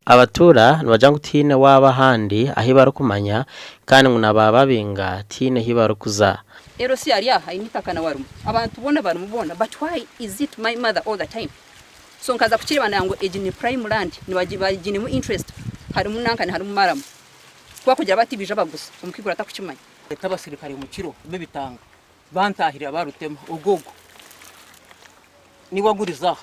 abatura nibajanga tine waba handi ahibara kumanya kandi ngunababa binga tine hibara kuza ero si yari yaha initakana warumu abantu bona barumubona but why is it my mother all the time so nkaza kukiribana yango ejini prime land nibagini mu interest hari munankani hari mumaramu kwa kugira batibije bagusa umukigura atakukimanya leta basirikare mu kiro bibitanga bantahira barutema ugogo ni waguriza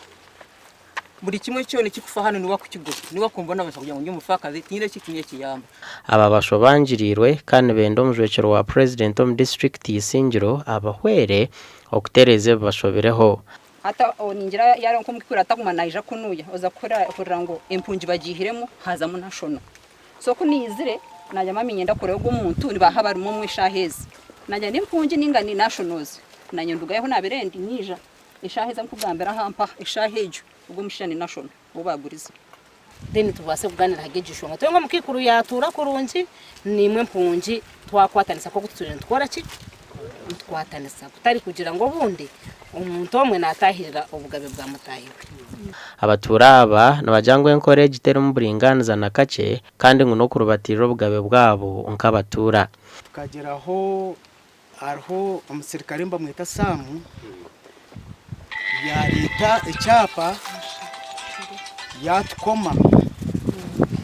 buri kimwe cyone kikufa hano ni wakukiguza ni wakumva nabasa kugira ngo umufakazi tinde kikinye kiyamba aba bashobanjirirwe kandi bendo mujwekero wa president of district yisingiro abahwere okutereze bashobereho hata oningira yaronko mukikura atakumanayija kunuya oza kora ngo impunji bagihiremo haza mu national so kunizire najya mamenye ndakore ubwo umuntu nibaha bari mu mwishahezi najya n'impunji ningani nationals nanyendugayeho nabirendi nija ishaheza mkugambira hampa ishahejo ubwo mushani national bubaguriza then tubase kuganira hagejesho ngo twenga mukikuru yatura kurunji nimwe mpunji twakwatanisa ko guturira twara ki twatanisa kutari kugira ngo bundi umuntu omwe natahirira ubugabe bwa mutahiwe abaturaba nabajangwe nkore gitera mu buringaniza na kace kandi ngo no kurubatira ubugabe bwabo nkabatura kageraho arho umusirikare mbamwita Samu ya leta icyapa yatukoma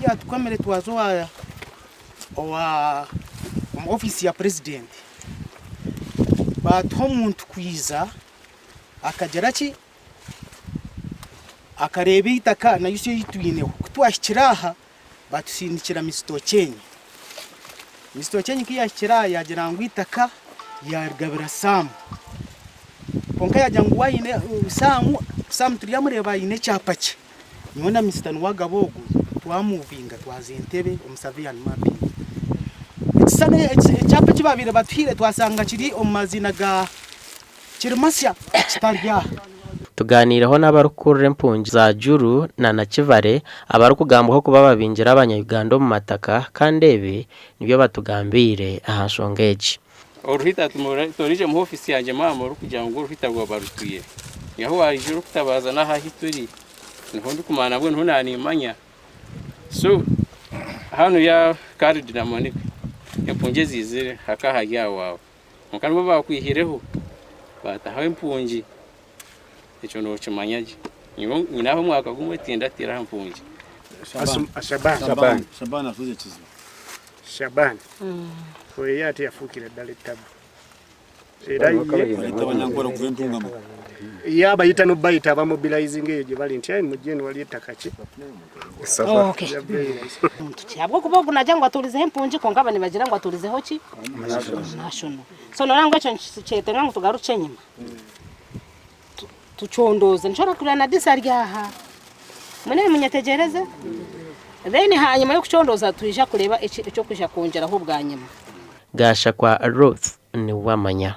yatukomere twazo wa ofisi ya president batho muntu kwiza akagera ki akareba itaka na yusi yitwine kutwashikiraha batusindikira misitokenye kiyashikira yagira ngo itaka yargabira Samu konka yajya ngo wayine Samu turiyamureba yine cyapake nyona misitani wagabogo twamuvinga twazentebe umusavian mapi sane cyapa kibabire batwire twasanga kiri omazina ga kirmasya kitarya tuganiraho n'abarukurire mpunji za Juru na Nakivare abarukugamba ko kuba babinjira abanyayuganda mu mataka kandebe nibyo batugambire ahashongeje uruhita torije mu ofisi yaje mama kugira ngo uruhita rwa barutuye yaho warijuru kutabaza na hahituri niho ndikumana bwo ntunanimanya so hano ya card dynamic impunje zizire hakahajya wawe mukanbo bakwihireho batahawe impunji icyo no kimanyaje nyinaho mwaka gumwe tinda tira impunji Shaban afuze kizo Shaban we yati yafukira dalitabu era abanyangora kuventunga mu yaba yitano bayita bamobilizing eje bali ntiyani mujeni wali etakachi okay cyabwo kubogo najya ngo aturize impunji ko ngabane bagira ngo aturizeho ki national so norangwa cyo cyete ngo tugaruce nyima tuchondoze nshora kurana disaryaha mune munyategereze then hanyuma yo kuchondoza tuija kureba icyo kuja kongeraho bwa nyuma gasha kwa Ruth ni wamanya